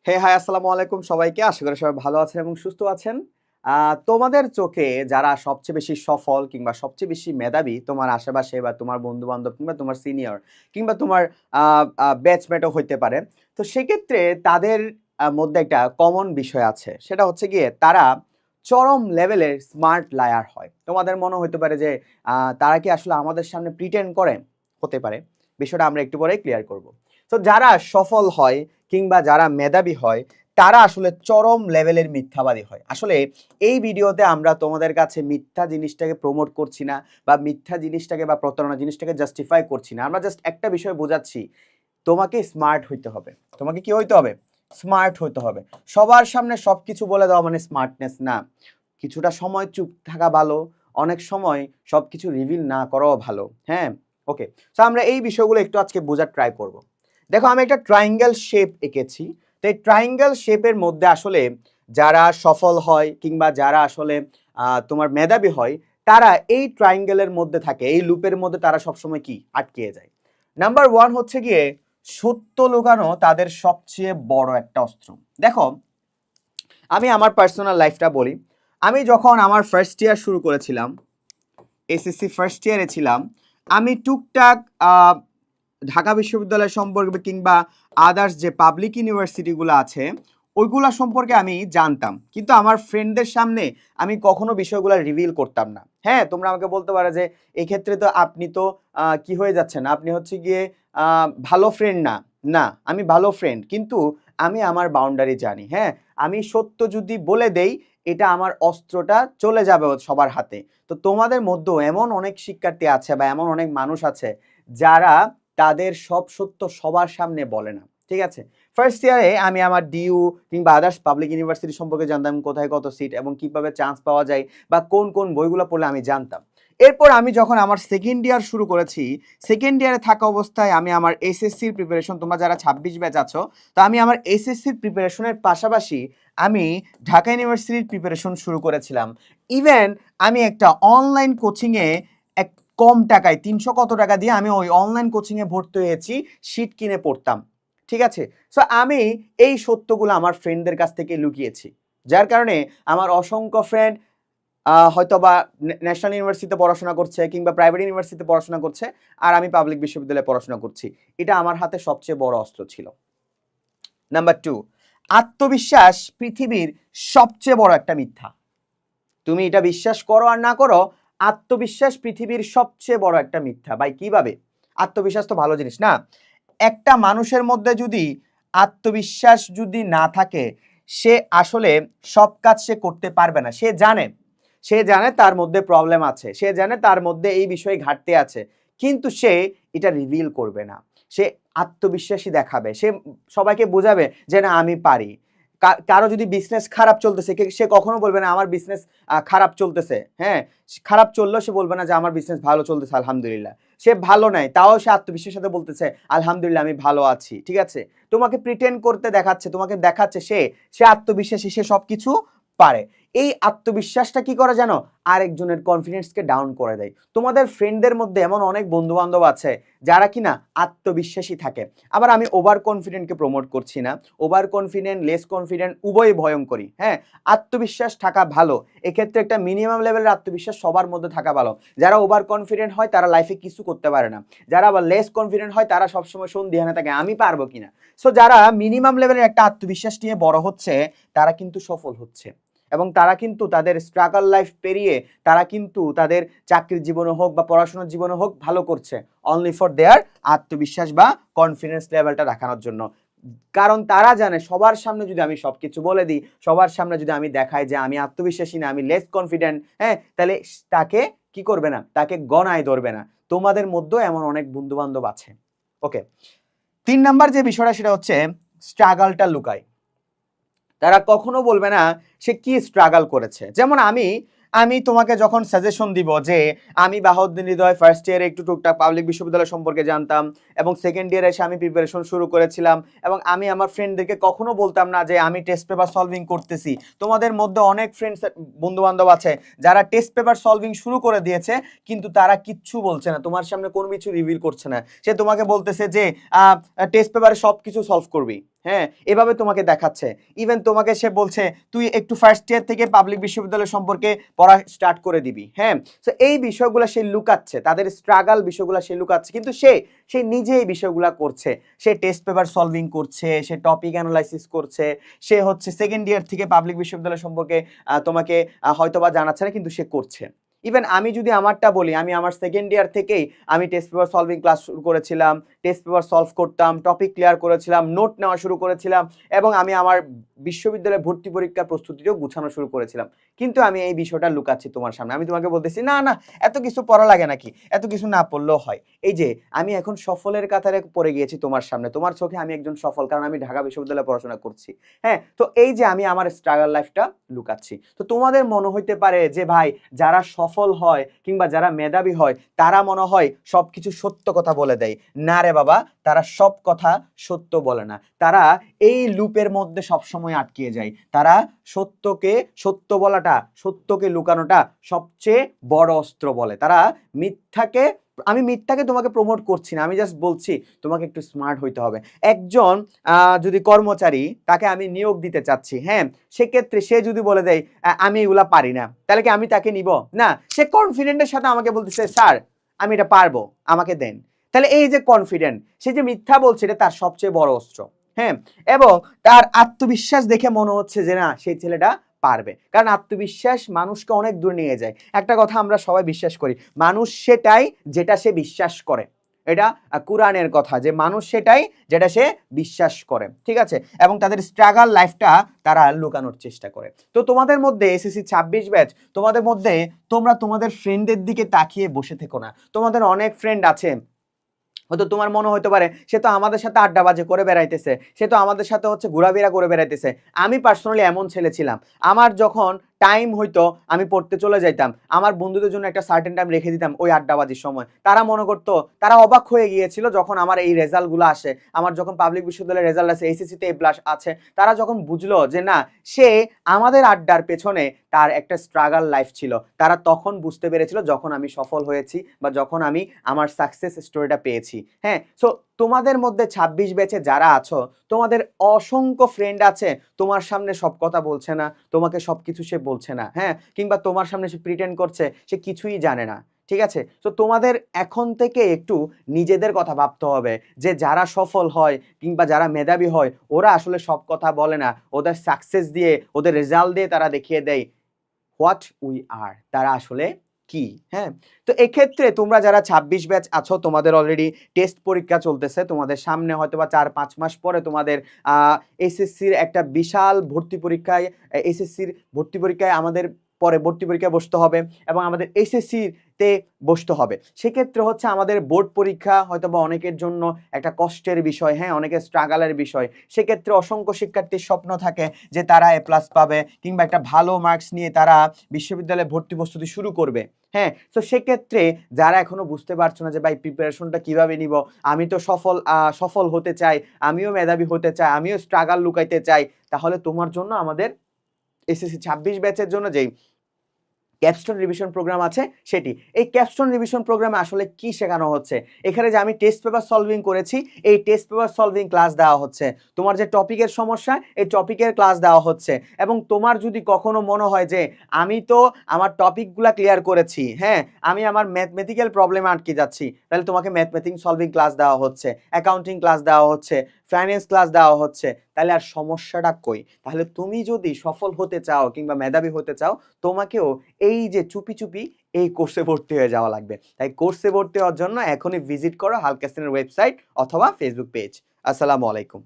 High আসসালামু আলাইকুম সবাইকে। আশা করি সবাই ভালো আছেন এবং সুস্থ আছেন। তোমাদের চোখে যারা সবচেয়ে বেশি সফল কিংবা সবচেয়ে বেশি মেধাবী তোমার আশেপাশে বা তোমার বন্ধু-বান্ধব কিংবা তোমার সিনিয়র কিংবা তোমার আ আ ব্যাচমেটও হইতে পারে। তো সেক্ষেত্রে তাদের মধ্যে একটা কমন বিষয় আছে। সেটা হচ্ছে গিয়ে তারা চরম লেভেলের স্মার্ট লায়ার হয়। তোমাদের মনে হইতে পারে যে তারা কি আসলে আমাদের সামনে প্রিটেন্ড করে? হতে পারে। বিষয়টা আমরা একটু পরেই ক্লিয়ার করব। তো যারা সফল হয় কিংবা যারা মেধাবী হয় তারা আসলে চরম লেভেলের মিথ্যাবাদী হয়। আসলে এই ভিডিওতে আমরা তোমাদের কাছে মিথ্যা জিনিসটাকে প্রমোট করছি না বা মিথ্যা জিনিসটাকে বা প্রতারণা জিনিসটাকে জাস্টিফাই করছি না। আমরা জাস্ট একটা বিষয় বোঝাচ্ছি, তোমাকে স্মার্ট হইতে হবে। তোমাকে কি হইতে হবে? স্মার্ট হইতে হবে। সবার সামনে সবকিছু বলে দেওয়া মানে স্মার্টনেস না। কিছুটা সময় চুপ থাকা ভালো, অনেক সময় সবকিছু রিভিল না করাও ভালো। হ্যাঁ? ওকে। সো আমরা এই বিষয়গুলো একটু আজকে বোঝার ট্রাই করব। দেখো আমি একটা ট্রায়াঙ্গেল শেপ এঁকেছি। তো এই ট্রায়াঙ্গেল শেপের মধ্যে আসলে যারা সফল হয় কিংবা যারা আসলে তোমার মেধাবী হয়, তারা এই ট্রায়াঙ্গেলের মধ্যে থাকে। এই লুপের মধ্যে তারা সবসময় কি? আটকিয়ে যায়। নাম্বার 1 হচ্ছে গিয়ে সত্য লুকানো তাদের সবচেয়ে বড় একটা অস্ত্র। দেখো, আমি আমার পার্সোনাল লাইফটা বলি। আমি যখন আমার ফার্স্ট ইয়ার শুরু করেছিলাম, এসএসসি ফার্স্ট ইয়ারে ছিলাম, আমি টুকটাক ঢাকা বিশ্ববিদ্যালয় সম্পর্কে কিংবা আদার্স যে পাবলিক ইউনিভার্সিটিগুলো আছে ওইগুলা সম্পর্কে আমি জানতাম, কিন্তু আমার ফ্রেন্ডদের সামনে আমি কখনো বিষয়গুলো রিভিল করতাম না। হ্যাঁ, তোমরা আমাকে বলতে পারো যে এক্ষেত্রে তো আপনি তো কি হয়ে যাচ্ছেন, আপনি হচ্ছে গিয়ে ভালো ফ্রেন্ড না। না, আমি ভালো ফ্রেন্ড, কিন্তু আমি আমার বাউন্ডারি জানি। হ্যাঁ, আমি সত্য যদি বলে দেই এটা আমার অস্ত্রটা চলে যাবে সবার হাতে। তো তোমাদের মধ্যেও এমন অনেক শিক্ষার্থী আছে বা এমন অনেক মানুষ আছে যারা তাদের সব সত্য সবার সামনে বলে না। ঠিক আছে? ফার্স্ট ইয়ারে আমি আমার ডিইউ কিংবা আদার্স পাবলিক ইউনিভার্সিটি সম্পর্কে জানতাম, কোথায় কত সিট এবং কিভাবে চান্স পাওয়া যায় বা কোন কোন বইগুলো পড়লে আমি জানতাম। এরপর আমি যখন আমার সেকেন্ড ইয়ার শুরু করেছি, সেকেন্ড ইয়ারে থাকা অবস্থায় আমি আমার এসএসসির প্রিপারেশন, তোমরা যারা 26 ব্যাচ আছো, তো আমি আমার এসএসসির প্রিপারেশনের পাশাপাশি আমি ঢাকা ইউনিভার্সিটির প্রিপারেশন শুরু করেছিলাম। ইভেন আমি একটা অনলাইন কোচিংয়ে কম টাকায় ৩০০ কত টাকা দিয়ে আমি ওই অনলাইন কোচিংয়ে ভর্তি হয়েছি, শীট কিনে পড়তাম। ঠিক আছে? সো আমি এই সত্যগুলো আমার ফ্রেন্ডদের কাছ থেকে লুকিয়েছি। যার কারণে আমার অসংখ্য ফ্রেন্ড হয়তোবা ন্যাশনাল ইউনিভার্সিটিতে পড়াশোনা করছে কিংবা প্রাইভেট ইউনিভার্সিটিতে পড়াশোনা করছে, আর আমি পাবলিক বিশ্ববিদ্যালয়ে পড়াশোনা করছি। এটা আমার হাতে সবচেয়ে বড় অস্ত্র ছিল। নাম্বার 2, আত্মবিশ্বাস পৃথিবীর সবচেয়ে বড় একটা মিথ্যা। তুমি এটা বিশ্বাস করো আর না করো, আত্মবিশ্বাস পৃথিবীর সবচেয়ে বড় একটা মিথ্যা। ভাই কিভাবে? আত্মবিশ্বাস তো ভালো জিনিস না? একটা মানুষের মধ্যে যদি আত্মবিশ্বাস যদি না থাকে, সে আসলে সব কাজ সে করতে পারবে না। সে জানে তার মধ্যে প্রবলেম আছে, সে জানে তার মধ্যে এই বিষয়ে ঘাটতি আছে, কিন্তু সে এটা রিভিল করবে না। সে আত্মবিশ্বাসী দেখাবে, সে সবাইকে বোঝাবে যে না আমি পারি। কারো যদি বিজনেস খারাপ চলতেছে, সে কখনো বলবে না আমার বিজনেস খারাপ চলতেছে। হ্যাঁ, খারাপ চললেও সে বলবে না যে আমার বিজনেস ভালো চলতেছে আলহামদুলিল্লাহ। সে ভালো নাই, তাও সে আত্মবিশ্বাসের সাথে বলতেছে আলহামদুলিল্লাহ আমি ভালো আছি। ঠিক আছে? তোমাকে প্রিটেন্ড করতে দেখাচ্ছে, তোমাকে দেখাচ্ছে সে আত্মবিশ্বাসী, সে সবকিছু পারে। এই আত্মবিশ্বাসটা কি করে জানো? আরেকজনের কনফিডেন্সকে ডাউন করে দেয়। তোমাদের ফ্রেন্ডদের মধ্যে এমন অনেক বন্ধু বান্ধব আছে যারা কিনা আত্মবিশ্বাসী থাকে। আবার আমি ওভার কনফিডেন্টকে প্রমোট করছি না। ওভার কনফিডেন্ট, লেস কনফিডেন্ট উভয়ই ভয়ঙ্করী। হ্যাঁ, আত্মবিশ্বাস থাকা ভালো। এক্ষেত্রে একটা মিনিমাম লেভেলের আত্মবিশ্বাস সবার মধ্যে থাকা ভালো। যারা ওভার কনফিডেন্ট হয় তারা লাইফে কিছু করতে পারে না। যারা আবার লেস কনফিডেন্ট হয় তারা সবসময় সন্দিহানে থাকে আমি পারবো কিনা। সো যারা মিনিমাম লেভেলের একটা আত্মবিশ্বাস নিয়ে বড় হচ্ছে তারা কিন্তু সফল হচ্ছে, এবং তারা কিন্তু তাদের স্ট্রাগল লাইফ পেরিয়ে তারা কিন্তু তাদের চাকরির জীবনে হোক বা পড়াশোনার জীবনে হোক ভালো করছে, অনলি ফর দেয়ার আত্মবিশ্বাস বা কনফিডেন্স লেভেলটা দেখানোর জন্য। কারণ তারা জানে সবার সামনে যদি আমি সবকিছু বলে দিই, সবার সামনে যদি আমি দেখাই যে আমি আত্মবিশ্বাসী না, আমি লেস কনফিডেন্ট, হ্যাঁ, তাহলে তাকে কি করবে না, তাকে গণায় ধরবে না। তোমাদের মধ্যেও এমন অনেক বন্ধু বান্ধব আছে। ওকে, 3 নাম্বার যে বিষয়টা সেটা হচ্ছে স্ট্রাগলটা লুকায়। তারা কখনো বলবে না সে কি স্ট্রাগল করেছে। যেমন আমি তোমাকে যখন সাজেশন দিব যে আমি বাহাউদ্দিন হৃদয় ফার্স্ট ইয়ারে একটু টুকটাক পাবলিক বিশ্ববিদ্যালয় সম্পর্কে জানতাম এবং সেকেন্ড ইয়ারে এসে আমি প্রিপারেশন শুরু করেছিলাম, এবং আমি আমার ফ্রেন্ডদেরকে কখনো বলতাম না যে আমি টেস্ট পেপার সলভিং করতেছি। তোমাদের মধ্যে অনেক ফ্রেন্ডস বন্ধু বান্ধব আছে যারা টেস্ট পেপার সলভিং শুরু করে দিয়েছে, কিন্তু তারা কিচ্ছু বলছে না, তোমার সামনে কোনো কিছু রিভিল করছে না। সে তোমাকে বলতেছে যে টেস্ট পেপারে সব কিছু সলভ করবি। হ্যাঁ, এভাবে তোমাকে দেখাচ্ছে। ইভেন তোমাকে সে বলছে তুই একটু ফার্স্ট ইয়ার থেকে পাবলিক বিশ্ববিদ্যালয় সম্পর্কে পড়া স্টার্ট করে দিবি। হ্যাঁ, তো এই বিষয়গুলো সে লুকাচ্ছে, তাদের স্ট্রাগল বিষয়গুলো সে লুকাচ্ছে, কিন্তু সে নিজে এই বিষয়গুলো করছে। সে টেস্ট পেপার সলভিং করছে, সে টপিক অ্যানালাইসিস করছে, সে হচ্ছে সেকেন্ড ইয়ার থেকে পাবলিক বিশ্ববিদ্যালয় সম্পর্কে তোমাকে হয়তোবা জানাচ্ছে না, কিন্তু সে করছে। ইভেন আমি যদি আমারটা বলি, আমি আমার সেকেন্ড ইয়ার থেকেই আমি টেস্ট পেপার সলভিং ক্লাস শুরু করেছিলাম, টেস্ট পেপার সলভ করতাম, টপিক ক্লিয়ার করেছিলাম, নোট নেওয়া শুরু করেছিলাম, এবং আমি আমার বিশ্ববিদ্যালয়ে ভর্তি পরীক্ষার প্রস্তুতিও গুছানো শুরু করেছিলাম। কিন্তু আমি এই বিষয়টা লুকাচ্ছি তোমার সামনে। আমি তোমাকে বলতেছি না না, এত কিছু পড়া লাগে নাকি, এত কিছু না পড়লেও হয়। এই যে আমি এখন সফলের কাতারে পড়ে গিয়েছি তোমার সামনে, তোমার চোখে আমি একজন সফল, কারণ আমি ঢাকা বিশ্ববিদ্যালয়ে পড়াশোনা করছি। হ্যাঁ, তো এই যে আমি আমার স্ট্রাগল লাইফটা লুকাচ্ছি। তো তোমাদের মনে হইতে পারে যে ভাই, যারা সফল হয় কিংবা যারা মেধাবী হয় তারা মনে হয় সবকিছু সত্য কথা বলে দেয়। না রে বাবা, তারা সব কথা সত্য বলে না, তারা এই লুপের মধ্যে সবসময় আটকে যায়। তারা সত্যকে লুকানোটা সবচেয়ে বড় অস্ত্র বলে। তারা আমি মিথ্যাকে তোমাকে প্রমোট করছি না, আমি জাস্ট বলছি তোমাকে একটু স্মার্ট হইতে হবে। একজন যদি কর্মচারী, তাকে আমি নিয়োগ দিতে চাচ্ছি, হ্যাঁ, সেক্ষেত্রে সে যদি বলে দেয় আমি এগুলা পারি না, তাহলে কি আমি তাকে নিব? না, সে কনফিডেন্টের সাথে আমাকে বলতেছে স্যার আমি এটা পারবো, আমাকে দেন। তাহলে এই যে কনফিডেন্ট, সে যে মিথ্যা বলছে, এটা তার সবচেয়ে বড় অস্ত্র। হ্যাঁ, এবং তার আত্মবিশ্বাস দেখে মনে হচ্ছে যে না, সেই ছেলেটা পারবে, কারণ আত্মবিশ্বাস মানুষকে অনেক দূর নিয়ে যায়। একটা কথা আমরা সবাই বিশ্বাস করি, মানুষ সেটাই যেটা সে বিশ্বাস করে। এটা কোরআনের কথা, যে মানুষ সেটাই যেটা সে বিশ্বাস করে, ঠিক আছে? এবং তাদের স্ট্রাগল লাইফটা তারা লুকানোর চেষ্টা করে। তো তোমাদের মধ্যে এসএসসি 26 ব্যাচ, তোমাদের মধ্যে তোমরা তোমাদের ফ্রেন্ডের দিকে তাকিয়ে বসে থেকো না। তোমাদের অনেক ফ্রেন্ড আছে, হয়তো তোমার মনে হতে পারে সে তো আমাদের সাথে আড্ডাবাজি করে বেড়াইতেছে, সে তো আমাদের সাথে হচ্ছে ঘোরাফেরা করে বেড়াইতেছে। আমি পার্সোনালি এমন ছেলে ছিলাম। আমার যখন টাইম হইতো আমি পড়তে চলে যাইতাম, আমার বন্ধুদের জন্য একটা সার্টেন টাইম রেখে দিতাম ওই আড্ডাবাজির সময়। তারা মনে করতো, তারা অবাক হয়ে গিয়েছিল যখন আমার এই রেজাল্টগুলো আসে, আমার যখন পাবলিক বিশ্ববিদ্যালয়ের রেজাল্ট আছে, এইচএসসিতে এ প্লাস আছে, তারা যখন বুঝলো যে না, সে আমাদের আড্ডার পেছনে তার একটা স্ট্রাগল লাইফ ছিল, তারা তখন বুঝতে পেরেছিল যখন আমি সফল হয়েছি বা যখন আমি আমার সাকসেস স্টোরিটা পেয়েছি। হ্যাঁ, সো তোমাদের মধ্যে 26 ব্যাচে যারা আছো, তোমাদের অসংখ্য ফ্রেন্ড আছে তোমার সামনে সব কথা বলছে না, তোমাকে সবকিছু সে বলছে না, হ্যাঁ, কিংবা তোমার সামনে সে প্রিটেন্ড করছে সে কিছুই জানে না, ঠিক আছে? তো তোমাদের এখন থেকে একটু নিজেদের কথা ভাবতে হবে, যে যারা সফল হয় কিংবা যারা মেধাবী হয়, ওরা আসলে সব কথা বলে না, ওদের সাকসেস দিয়ে, ওদের রেজাল্ট দিয়ে তারা দেখিয়ে দেয় হোয়াট উই আর, তারা আসলে কি। হ্যাঁ, তো এক্ষেত্রে তোমরা যারা 26 ব্যাচ আছো, তোমাদের অলরেডি টেস্ট পরীক্ষা চলতেছে, তোমাদের সামনে হয়তোবা 4-5 মাস পরে তোমাদের এসএসসির একটা বিশাল ভর্তি পরীক্ষায়, এসএসসির ভর্তি পরীক্ষায় আমাদের পরে ভর্তি পরীক্ষায় বসতে হবে এবং আমাদের এসএসসিতে বসতে হবে। সেক্ষেত্রে হচ্ছে আমাদের বোর্ড পরীক্ষা হয়তোবা অনেকের জন্য একটা কষ্টের বিষয়, হ্যাঁ, অনেকের স্ট্রাগলের বিষয়। সেক্ষেত্রে অসংখ্য শিক্ষার্থীর স্বপ্ন থাকে যে তারা এ প্লাস পাবে কিংবা একটা ভালো মার্কস নিয়ে তারা বিশ্ববিদ্যালয়ে ভর্তি প্রস্তুতি শুরু করবে। হ্যাঁ, তো সেক্ষেত্রে যারা এখনো বুঝতে পারছো না যে ভাই প্রিপারেশনটা কিভাবে নিব, আমি তো সফল হতে চাই, আমিও মেধাবী হতে চাই, আমিও স্ট্রাগল লুকাইতে চাই, তাহলে তোমার জন্য আমাদের এসএসসি 26 ব্যাচের জন্য যেই ক্যাপস্টোন রিভিশন প্রোগ্রাম আছে সেটি। এই ক্যাপস্টোন রিভিশন প্রোগ্রামে আসলে কি শেখানো হচ্ছে, এখানে যে আমি টেস্ট পেপার সলভিং করেছি, এই টেস্ট পেপার সলভিং ক্লাস দেওয়া হচ্ছে, তোমার যে টপিকের সমস্যা এই টপিকের ক্লাস দেওয়া হচ্ছে, এবং তোমার যদি কখনো মনে হয় যে আমি তো আমার টপিকগুলো ক্লিয়ার করেছি, হ্যাঁ, আমি আমার ম্যাথমেটিক্যাল প্রবলেমে আটকে যাচ্ছি, তাহলে তোমাকে ম্যাথমেটিক্স সলভিং ক্লাস দেওয়া হচ্ছে, অ্যাকাউন্টিং ক্লাস দেওয়া হচ্ছে, ফাইন্যান্স ক্লাস দেওয়া হচ্ছে, তাহলে আর সমস্যাটা কই? তাহলে তুমি যদি সফল হতে চাও কিংবা মেধাবী হতে চাও, তোমাকেও এই যে চুপি চুপি এই কোর্সে ভর্তি হয়ে যাওয়া লাগবে। তাই কোর্সে ভর্তি হওয়ার জন্য এখনই ভিজিট করো হালকাসিনের ওয়েবসাইট অথবা ফেসবুক পেজ। আসসালামু আলাইকুম।